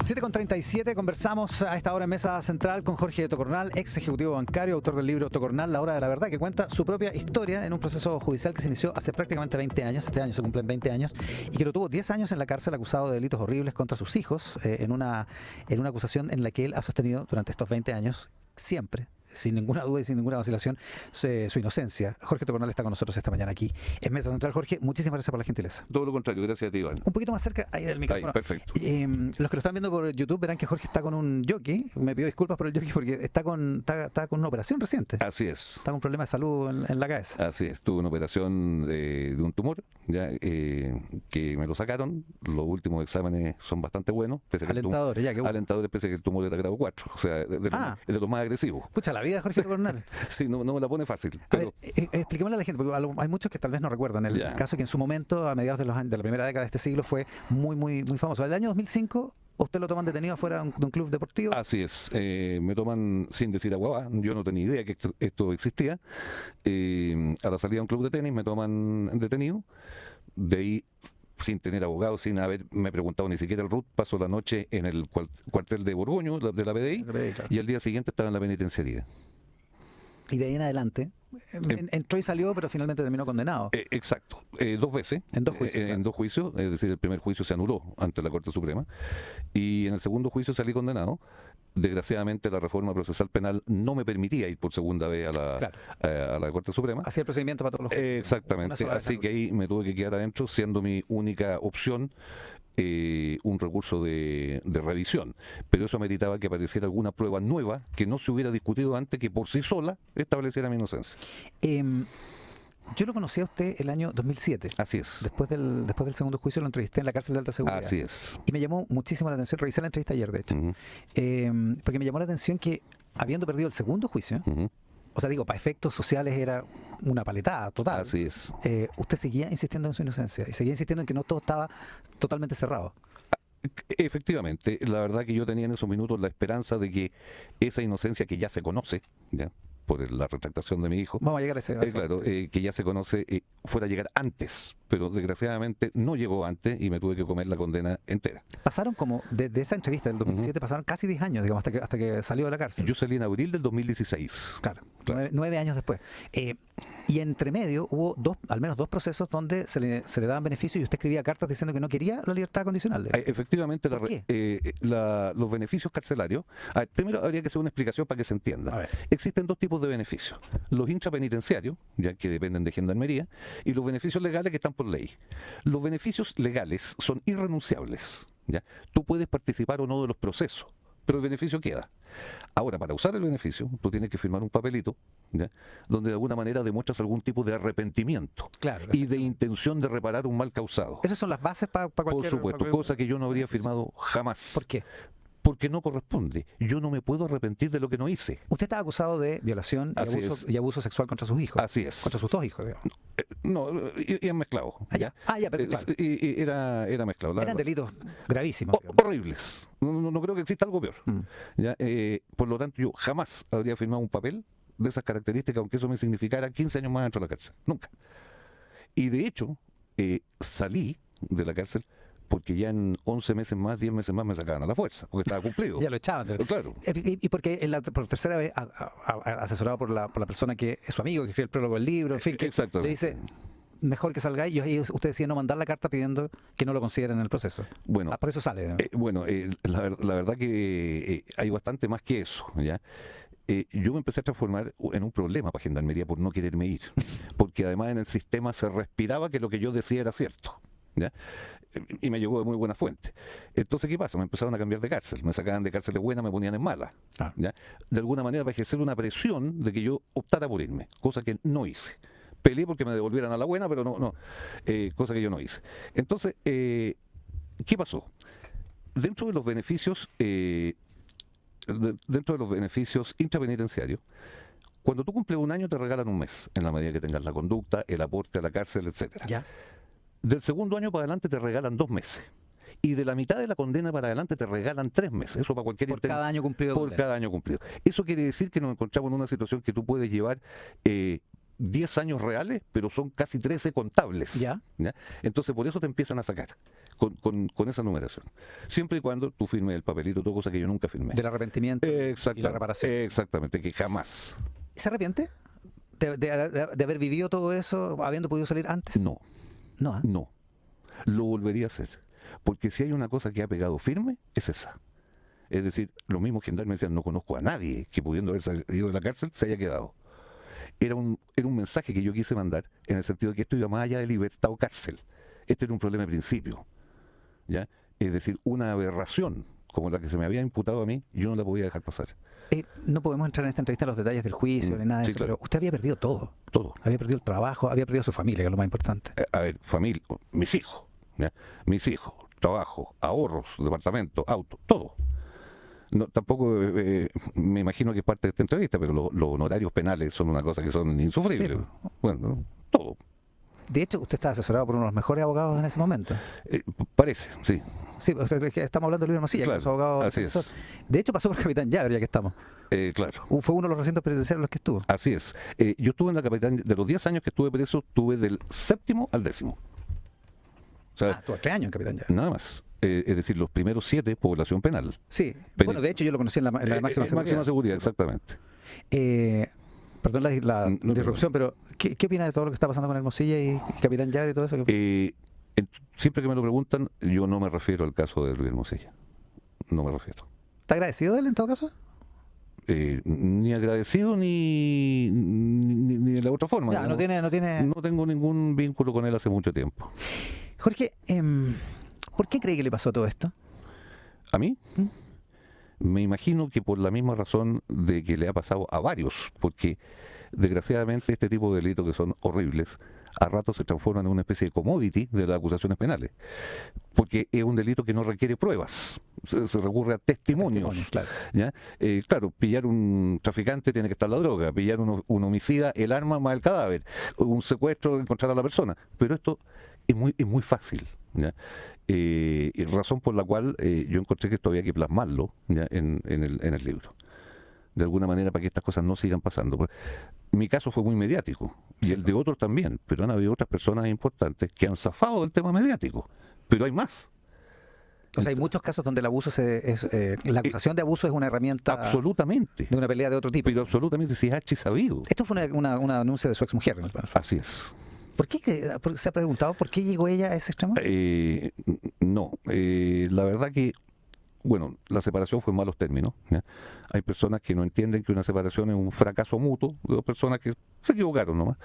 7:37, conversamos a esta hora en Mesa Central con Jorge Tocornal, ex ejecutivo bancario, autor del libro Tocornal, La Hora de la Verdad, que cuenta su propia historia en un proceso judicial que se inició hace prácticamente 20 años, este año se cumplen 20 años, y que lo tuvo 10 años en la cárcel acusado de delitos horribles contra sus hijos, en una acusación en la que él ha sostenido durante estos 20 años, siempre, sin ninguna duda y sin ninguna vacilación, su inocencia. Jorge Tocornal está con nosotros esta mañana aquí en Mesa Central. Jorge, muchísimas gracias por la gentileza. Todo lo contrario, gracias a ti, Iván. Un poquito más cerca ahí del micrófono. Ahí, perfecto. Los que lo están viendo por YouTube verán que Jorge está con un jockey. Me pido disculpas por el jockey porque está con una operación reciente. Así es. Está con un problema de salud en la cabeza. Así es. Tuve una operación de un tumor, ya que me lo sacaron. Los últimos exámenes son bastante buenos. Alentadores, ya que alentadores, pese a que el tumor era grado 4. O sea, es de los más agresivos. Pucha, la vida de Jorge Tocornal. Sí, no me la pone fácil. Pero... expliquémosle a la gente, porque hay muchos que tal vez no recuerdan. El caso que en su momento, a mediados de la primera década de este siglo, fue muy famoso. El año 2005, ¿usted lo toman detenido afuera de un club deportivo? Así es. Me toman sin decir agua. Yo no tenía idea que esto existía. A la salida de un club de tenis me toman detenido. De ahí, sin tener abogado, sin haberme preguntado ni siquiera el RUT, paso la noche en el cuartel de Borgoño, de la PDI, claro. Y al día siguiente estaba en la penitenciaría. Y de ahí en adelante, entró y salió, pero finalmente terminó condenado. Exacto, 2 veces. En 2 juicios. En 2 juicios, es decir, el primer juicio se anuló ante la Corte Suprema. Y en el segundo juicio salí condenado. Desgraciadamente la reforma procesal penal no me permitía ir por segunda vez a la Corte Suprema. Hacía el procedimiento para todos los juicios. Exactamente, así que ahí me tuve que quedar adentro, siendo mi única opción un recurso de revisión, pero eso ameritaba que apareciera alguna prueba nueva que no se hubiera discutido antes, que por sí sola estableciera mi inocencia. Yo lo conocí a usted el año 2007. Así es. Después del segundo juicio lo entrevisté en la cárcel de alta seguridad. Así es. Y me llamó muchísimo la atención, revisé la entrevista ayer de hecho, porque me llamó la atención que habiendo perdido el segundo juicio, o sea, para efectos sociales era una paletada total. Así es. Usted seguía insistiendo en su inocencia y seguía insistiendo en que no todo estaba totalmente cerrado. Efectivamente, la verdad que yo tenía en esos minutos la esperanza de que esa inocencia que ya se conoce, ya por la retractación de mi hijo, vamos a llegar a ese claro, que ya se conoce, fuera a llegar antes, pero desgraciadamente no llegó antes y me tuve que comer la condena entera. Pasaron como, de esa entrevista del 2007, pasaron casi 10 años, digamos, hasta que salió de la cárcel. Yo salí en abril del 2016. Claro. 9 años después. Y entre medio hubo al menos dos procesos donde se le daban beneficios y usted escribía cartas diciendo que no quería la libertad condicional. Efectivamente, los beneficios carcelarios, primero habría que hacer una explicación para que se entienda. Existen 2 tipos de beneficios: los intrapenitenciarios, ya que dependen de Gendarmería, y los beneficios legales que están por ley. Los beneficios legales son irrenunciables, ¿ya? Tú puedes participar o no de los procesos, pero el beneficio queda. Ahora, para usar el beneficio, tú tienes que firmar un papelito, ¿ya?, donde de alguna manera demuestras algún tipo de arrepentimiento y de intención de reparar un mal causado. Esas son las bases para cualquier... Por supuesto, cosa que yo no habría firmado jamás. ¿Por qué? Porque no corresponde. Yo no me puedo arrepentir de lo que no hice. Usted está acusado de violación y abuso sexual contra sus hijos. Así es. Contra sus 2 hijos, digamos. No, y mezclado. Pero claro. Era mezclado. Eran delitos gravísimos. Horribles. No creo que exista algo peor. ¿Ya? Por lo tanto, yo jamás habría firmado un papel de esas características, aunque eso me significara 15 años más dentro de la cárcel. Nunca. Y de hecho, salí de la cárcel porque ya en 11 meses más, 10 meses más me sacaban a la fuerza, porque estaba cumplido. Ya lo echaban. Claro. Y porque por tercera vez, asesorado por la persona que es su amigo, que escribe el prólogo del libro, en fin, que le dice, mejor que salgáis, y ahí usted decide no mandar la carta pidiendo que no lo consideren en el proceso. Bueno, por eso sale. La verdad que hay bastante más que eso, ¿ya? Yo me empecé a transformar en un problema para Gendarmería por no quererme ir, porque además en el sistema se respiraba que lo que yo decía era cierto, ¿ya? Y me llegó de muy buena fuente. Entonces, ¿qué pasa? Me empezaron a cambiar de cárcel, me sacaban de cárceles buenas, me ponían en malas, ¿ya? De alguna manera para ejercer una presión de que yo optara por irme, cosa que no hice. Peleé porque me devolvieran a la buena, pero no, cosa que yo no hice. Entonces, ¿qué pasó? Dentro de los beneficios intrapenitenciarios, cuando tú cumples 1 año te regalan 1 mes, en la medida que tengas la conducta, el aporte a la cárcel, etcétera. ¿Ya? Del segundo año para adelante te regalan 2 meses. Y de la mitad de la condena para adelante te regalan 3 meses. Eso para cualquier Por cada año cumplido. Por cada año cumplido. Eso quiere decir que nos encontramos en una situación que tú puedes llevar 10 años reales, pero son casi 13 contables. Ya. ¿Ya? Entonces, por eso te empiezan a sacar con esa numeración. Siempre y cuando tú firmes el papelito, todo cosa que yo nunca firmé. Del arrepentimiento y la reparación. Exactamente, que jamás. ¿Se arrepiente de haber vivido todo eso habiendo podido salir antes? No, No, ¿eh? no. Lo volvería a hacer. Porque si hay una cosa que ha pegado firme, es esa. Es decir, los mismos gendarmes decían, no conozco a nadie que pudiendo haber salido de la cárcel se haya quedado. Era un mensaje que yo quise mandar en el sentido de que esto iba más allá de libertad o cárcel. Este era un problema de principio. ¿Ya? Es decir, una aberración como la que se me había imputado a mí, yo no la podía dejar pasar. No podemos entrar en esta entrevista en los detalles del juicio ni nada de Sí, eso, claro. pero usted había perdido todo. Todo. Había perdido el trabajo, había perdido su familia, que es lo más importante. A ver, familia, mis hijos, ¿ya? Mis hijos, trabajo, ahorros, departamento, auto, todo. No, tampoco me imagino que es parte de esta entrevista, pero los honorarios penales son una cosa que son insufribles. Sí. Bueno, todo. De hecho, usted estaba asesorado por uno de los mejores abogados en ese momento. Parece, sí. Sí, o sea, es que estamos hablando de Luis Hermosilla, Claro, que es su abogado así defensor. es. De hecho, pasó por Capitán Llaver, ya que estamos. Claro. Fue uno de los recintos penitenciarios en los que estuvo. Así es. Yo estuve en la capital, de los 10 años que estuve preso, estuve del 7º al 10º. O sea, Estuvo 3 años en Capitán Llaver. nada más. Es decir, los primeros 7, población penal. Sí. Pero- Bueno, de hecho, yo lo conocí en la máxima seguridad. Máxima seguridad, Sí. exactamente. Perdón la No, disrupción, pero ¿qué opina de todo lo que está pasando con Hermosilla y Capitán Llaver y todo eso? Siempre que me lo preguntan, yo no me refiero al caso de Luis Hermosilla. No me refiero. ¿Está agradecido de él en todo caso? Ni agradecido ni de la otra forma. Ya, no tiene... No tengo ningún vínculo con él hace mucho tiempo. Jorge, ¿por qué cree que le pasó todo esto? ¿A mí? Me imagino que por la misma razón de que le ha pasado a varios, porque desgraciadamente este tipo de delitos que son horribles, a ratos se transforman en una especie de commodity de las acusaciones penales, porque es un delito que no requiere pruebas, se recurre a testimonios. Claro. ¿Ya? Claro, pillar un traficante tiene que estar la droga, pillar un homicida, el arma más el cadáver, un secuestro, encontrar a la persona, pero esto es muy fácil. ¿Ya? Y razón por la cual yo encontré que esto había que plasmarlo, ¿ya? en el libro. De alguna manera para que estas cosas no sigan pasando. Pues, mi caso fue muy mediático, y el de otros también, pero han habido otras personas importantes que han zafado del tema mediático, pero hay más. O sea, hay muchos casos donde el abuso la acusación de abuso es una herramienta Absolutamente, de una pelea de otro tipo. pero absolutamente si es sabido. Esto fue una anuncia de su exmujer. Así es. ¿Se ha preguntado por qué llegó ella a ese extremo? No, la verdad que, bueno, la separación fue en malos términos. ¿Ya? Hay personas que no entienden que una separación es un fracaso mutuo, de dos personas que se equivocaron nomás,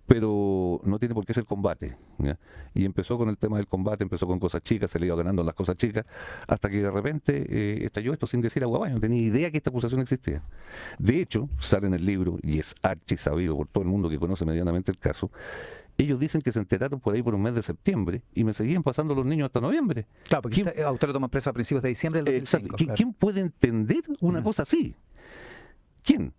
pero no tiene por qué ser combate. ¿Ya? Y empezó con el tema del combate, empezó con cosas chicas, se le iba ganando las cosas chicas, hasta que de repente estalló esto sin decir agua baño, no tenía idea que esta acusación existía. De hecho, sale en el libro, y es archisabido por todo el mundo que conoce medianamente el caso, ellos dicen que se enteraron por ahí por un mes de septiembre y me seguían pasando los niños hasta noviembre. Claro, porque a usted lo toman preso a principios de diciembre del 2005. Exacto. Claro. ¿Quién puede entender una cosa así? ¿Quién?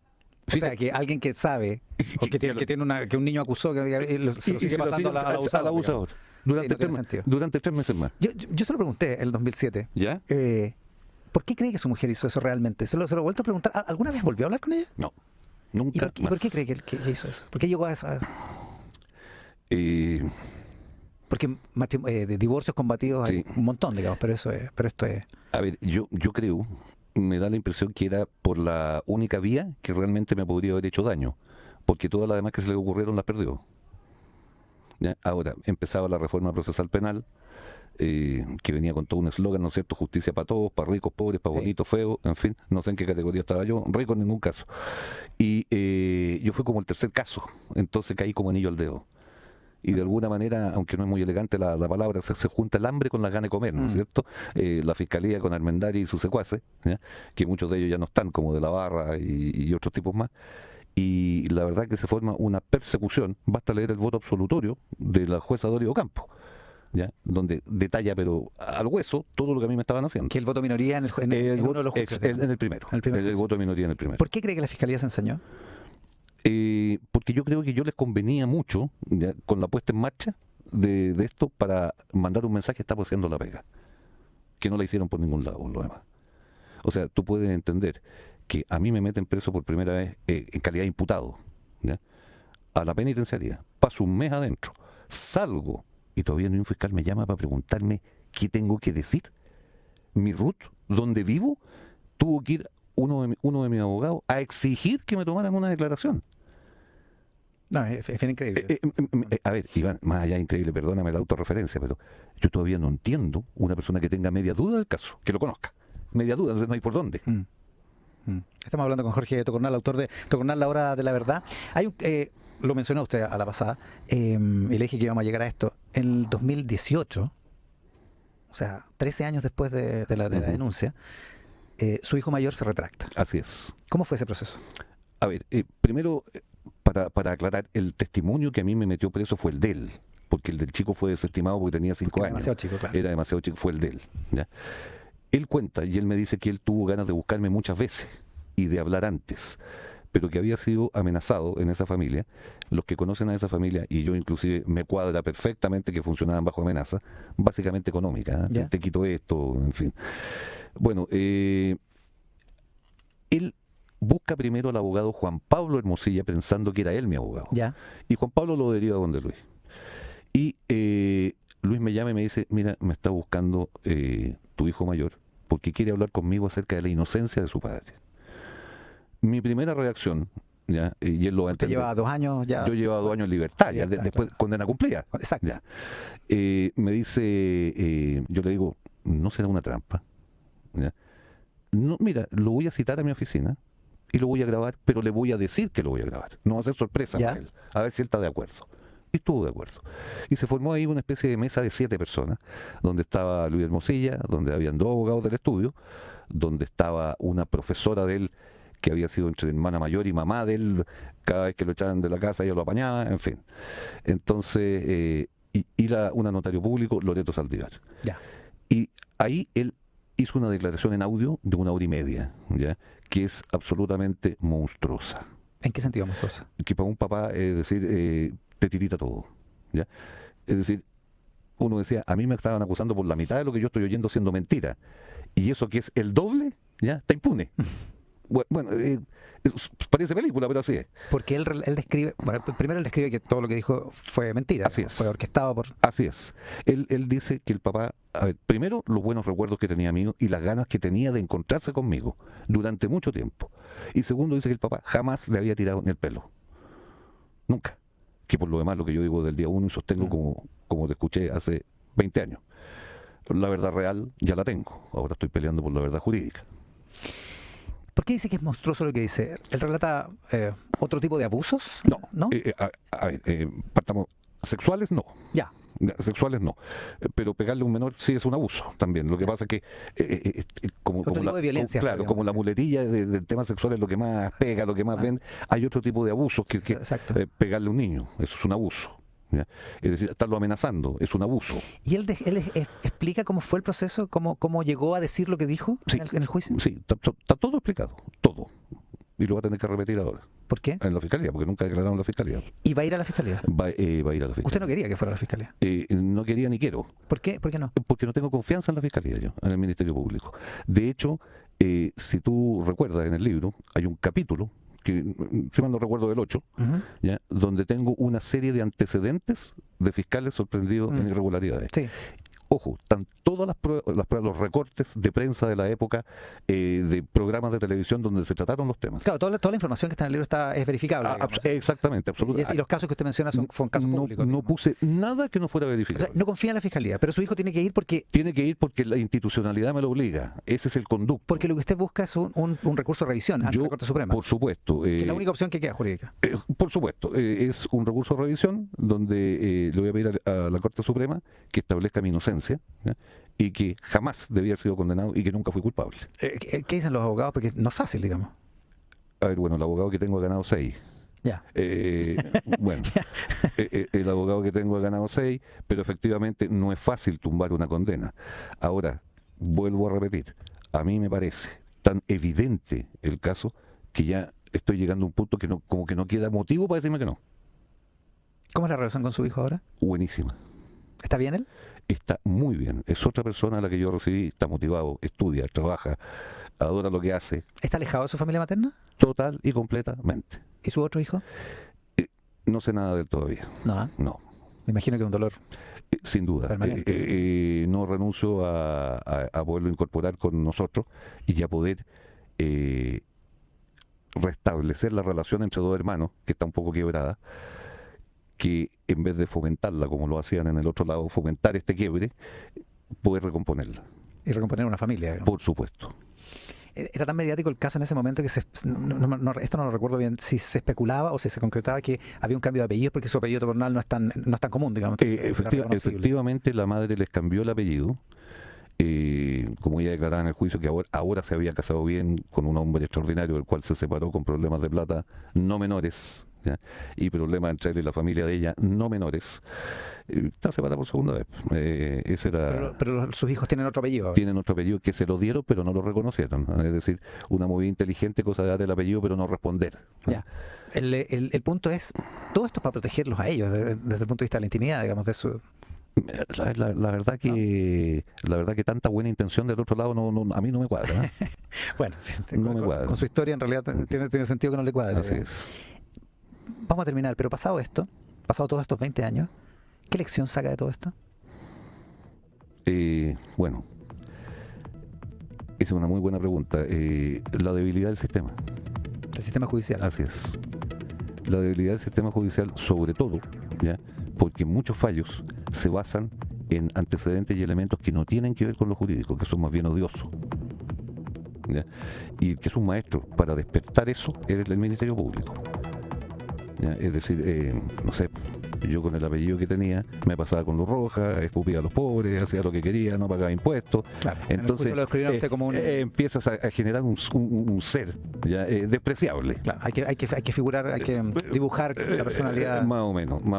O sea, que alguien que sabe o que un niño acusó se lo sigue pasando al abusador. abusador. Sí, no tiene sentido. Durante 3 meses más. Yo se lo pregunté en el 2007. ¿Ya? ¿Por qué cree que su mujer hizo eso realmente? ¿Se lo he vuelto a preguntar? ¿Alguna vez volvió a hablar con ella? No. ¿Y Nunca por, por qué cree que hizo eso? ¿Por qué llegó a esa...? Porque de divorcios combatidos hay Sí. un montón, digamos, pero esto es... A ver, yo creo, me da la impresión que era por la única vía que realmente me podría haber hecho daño, porque todas las demás que se le ocurrieron las perdió. ¿Ya? Ahora, empezaba la reforma procesal penal, que venía con todo un eslogan, ¿no es cierto? Justicia para todos, para ricos, pobres, para bonitos, feos, en fin, no sé en qué categoría estaba yo, rico en ningún caso. Y yo fui como el tercer caso, entonces caí como anillo al dedo. Y de alguna manera, aunque no es muy elegante la palabra, se junta el hambre con las ganas de comer, ¿no es cierto? La Fiscalía con Armendari y sus secuaces, ¿ya? Que muchos de ellos ya no están, como de la Barra y otros tipos más. Y la verdad que se forma una persecución, basta leer el voto absolutorio de la jueza Dorio Campo, ¿ya? Donde detalla, pero al hueso, todo lo que a mí me estaban haciendo. Que el voto minoría en uno de los juicios. En el primero, En el primer juicio. voto de minoría en el primero. ¿Por qué cree que la Fiscalía se ensañó? Porque yo creo que yo les convenía mucho, ¿ya? Con la puesta en marcha de esto para mandar un mensaje: estamos haciendo la pega, que no la hicieron por ningún lado, lo demás. O sea, tú puedes entender que a mí me meten preso por primera vez en calidad de imputado, ¿ya? a la penitenciaría, paso un mes adentro, salgo y todavía ni un fiscal me llama para preguntarme qué tengo que decir. Mi RUT, donde vivo, tuvo que ir uno de mis abogados a exigir que me tomaran una declaración. No, es bien increíble. A ver, Iván, más allá de increíble, perdóname la autorreferencia, pero yo todavía no entiendo una persona que tenga media duda del caso, que lo conozca. Media duda, no hay por dónde. Estamos hablando con Jorge Tocornal, autor de Tocornal, La Hora de la Verdad. Hay lo mencionó usted a la pasada, y le dije que íbamos a llegar a esto. En el 2018, o sea, 13 años después de la denuncia, su hijo mayor se retracta. Así es. ¿Cómo fue ese proceso? A ver, primero, para aclarar, el testimonio que a mí me metió preso fue el de él, porque el del chico fue desestimado porque tenía 5 años. Era demasiado chico, claro. Era demasiado chico, fue el de él. ¿Ya? Él cuenta y él me dice que él tuvo ganas de buscarme muchas veces y de hablar antes, pero que había sido amenazado en esa familia. Los que conocen a esa familia, y yo inclusive me cuadra perfectamente que funcionaban bajo amenaza, básicamente económica. Ya. Te quito esto, en fin. Bueno, él busca primero al abogado Juan Pablo Hermosilla pensando que era él mi abogado. Ya. Y Juan Pablo lo deriva donde Luis. Y Luis me llama y me dice, mira, me está buscando tu hijo mayor porque quiere hablar conmigo acerca de la inocencia de su padre. Mi primera reacción, ¿ya? Y él lo va a Usted entender. lleva 2 años ya. Yo llevaba 2 años en libertad, ya Libertad, después claro. condena cumplida. Exacto. Ya. Me dice, yo le digo, ¿no será una trampa? ¿Ya? No, mira, lo voy a citar a mi oficina y lo voy a grabar, pero le voy a decir que lo voy a grabar. No va a ser sorpresa Ya. para él, a ver si él está de acuerdo. Y estuvo de acuerdo. Y se formó ahí una especie de mesa de 7 personas, donde estaba Luis Hermosilla, donde habían 2 abogados del estudio, donde estaba una profesora de él, que había sido entre hermana mayor y mamá de él, cada vez que lo echaban de la casa ella lo apañaba, en fin. Entonces, una notario público, Loreto Saldívar. Ya. Y ahí él hizo una declaración en audio de 1 hora y media, ¿ya? Que es absolutamente monstruosa. ¿En qué sentido, monstruosa? Que para un papá, es decir, te tirita todo, ¿ya? Es decir, uno decía, a mí me estaban acusando por la mitad de lo que yo estoy oyendo siendo mentira. Y eso que es el doble, ¿ya? Está impune. Bueno, parece película, pero así es. Porque él describe, bueno, primero él describe que todo lo que dijo fue mentira, Así ¿no? es. Fue orquestado por... Así es. Él dice que el papá, a ver, primero los buenos recuerdos que tenía mío y las ganas que tenía de encontrarse conmigo durante mucho tiempo. Y segundo dice que el papá jamás le había tirado en el pelo. Nunca. Que por lo demás lo que yo digo del día 1 y sostengo como te escuché hace 20 años. La verdad real ya la tengo. Ahora estoy peleando por la verdad jurídica. ¿Por qué dice que es monstruoso lo que dice? ¿Él relata otro tipo de abusos? No. ¿No? A ver, partamos. Sexuales no. Ya. Sexuales no. Pero pegarle a un menor sí es un abuso también. Lo que pasa es que como Otro tipo de violencia, claro, digamos, como la sí. muletilla del tema sexual es lo que más pega, lo que más vende, hay otro tipo de abusos que Exacto. pegarle a un niño, eso es un abuso. ¿Ya? Es decir, estarlo amenazando es un abuso. ¿Y él explica cómo fue el proceso? ¿Cómo llegó a decir lo que dijo Sí. en el juicio? Sí, está todo explicado, todo. Y lo va a tener que repetir ahora ¿Por qué? en la fiscalía, porque nunca declararon en la fiscalía. ¿Y va a ir a la fiscalía? Va a ir a la fiscalía. Usted no quería que fuera a la fiscalía. No quería ni quiero. ¿Por qué? ¿Por qué no? Porque no tengo confianza en la Fiscalía yo, en el Ministerio Público. De hecho, si tú recuerdas en el libro, hay un capítulo, que si mal no recuerdo del 8, Ujú. ¿ya? Donde tengo una serie de antecedentes de fiscales sorprendidos en irregularidades. Sí. Ojo, están todas las pruebas, los recortes de prensa de la época, de programas de televisión donde se trataron los temas. Claro, toda la información que está en el libro es verificable. digamos. Exactamente, Y absolutamente. los casos que usted menciona son casos públicos. No digamos. puse nada que no fuera O verificado. sea, no confía en la fiscalía, pero su hijo tiene que ir porque Tiene que ir porque la institucionalidad me lo obliga. Ese es el conducto. lo que usted busca es un recurso de revisión ante la Corte Suprema. Por supuesto. Que es la única opción que queda jurídica. Por supuesto, es un recurso de revisión donde le voy a pedir a la Corte Suprema que establezca mi inocencia, ¿ya? Y que jamás debía haber sido condenado y que nunca fui culpable. ¿Qué dicen los abogados? Porque no es fácil, digamos. A ver, bueno, el abogado que tengo ha ganado 6. Ya. Bueno, el abogado que tengo ha ganado 6, pero efectivamente no es fácil tumbar una condena. Ahora, vuelvo a repetir, a mí me parece tan evidente el caso que ya estoy llegando a un punto que como que no queda motivo para decirme que no. ¿Cómo es la relación con su hijo ahora? Buenísima. ¿Está bien él? Está muy bien. Es otra persona a la que yo recibí, está motivado, estudia, trabaja, adora lo que hace, ¿Está alejado de su familia materna? total y completamente. ¿Y su otro hijo? No sé nada del todavía. No, ¿eh? No. Me imagino que es un dolor. Sin duda. Permanente. No renuncio a poderlo incorporar con nosotros y a poder restablecer la relación entre dos hermanos, que está un poco quebrada, que en vez de fomentarla como lo hacían en el otro lado, fomentar este quiebre, poder recomponerla. Y recomponer una familia, digamos. Por supuesto. Era tan mediático el caso en ese momento que esto no lo recuerdo bien, si se especulaba o si se concretaba que había un cambio de apellido porque su apellido Tocornal no es tan común, digamos. Entonces, era reconocible. Efectivamente, la madre les cambió el apellido. Como ella declaraba en el juicio que ahora se había casado bien con un hombre extraordinario, del cual se separó con problemas de plata no menores, ¿ya? Y problemas entre él y la familia de ella no menores. Está separada por segunda vez. Ese era, pero sus hijos tienen otro apellido. tienen otro apellido que se lo dieron, pero no lo reconocieron. Es decir, una movida inteligente, cosa de dar el apellido, pero no responder. Ya. El punto es, todo esto es para protegerlos a ellos, desde el punto de vista de la intimidad, digamos, de su... La verdad que tanta buena intención del otro lado a mí no me cuadra. Bueno, No me cuadra. con su historia en realidad tiene sentido que no le cuadre. Así es. Vamos a terminar, pero pasado esto, pasado todos estos 20 años, ¿qué lección saca de todo esto? Bueno, esa es una muy buena pregunta. La debilidad del sistema. El sistema judicial. Así es. La debilidad del sistema judicial, sobre todo, ¿ya? Porque muchos fallos se basan en antecedentes y elementos que no tienen que ver con lo jurídico, que son más bien odiosos. ¿Ya? Y el que es un maestro para despertar eso es el Ministerio Público. ¿Ya? Es decir, no sé, yo con el apellido que tenía me pasaba con luz roja, escupía a los pobres, hacía lo que quería, no pagaba impuestos. Claro, Entonces lo describieron usted como un... empiezas a generar un ser, ¿ya? Despreciable. Claro, hay que figurar, hay que dibujar la personalidad. Más o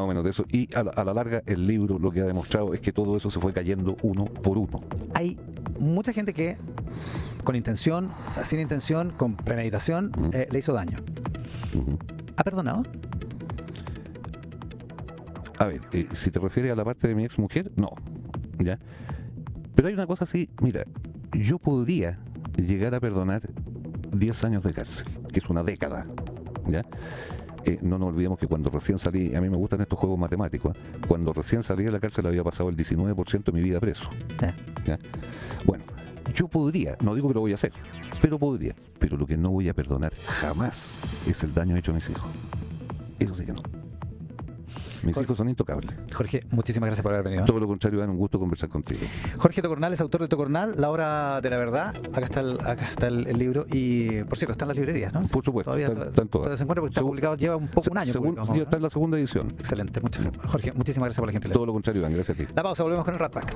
menos de eso. Y a la larga el libro lo que ha demostrado es que todo eso se fue cayendo uno por uno. Hay mucha gente que con intención, o sea, sin intención, con premeditación, le hizo daño. ¿Ha perdonado? A ver, si te refieres a la parte de mi ex mujer, no, ¿ya? Pero hay una cosa así, mira, yo podría llegar a perdonar 10 años de cárcel, que es una década, ¿ya? No nos olvidemos que cuando recién salí, a mí me gustan estos juegos matemáticos, cuando recién salí de la cárcel había pasado el 19% de mi vida preso, ¿ya? Bueno, yo podría, no digo que lo voy a hacer, pero podría, pero lo que no voy a perdonar jamás es el daño hecho a mis hijos. Eso sí que no. Mis hijos son intocables. Jorge, muchísimas gracias por haber venido. Todo lo contrario, Iván, un gusto conversar contigo. Jorge Tocornal es autor de Tocornal, La Hora de la Verdad. Acá está el libro. Y, por cierto, está en las librerías, ¿no? Por supuesto, todavía están todas. Todavía se encuentra porque está publicado, lleva un poco un año. Ya está en la segunda edición. Excelente, Jorge, muchísimas gracias por la gentileza. Todo lo contrario, Iván, gracias a ti. La pausa, volvemos con el Rat Pack.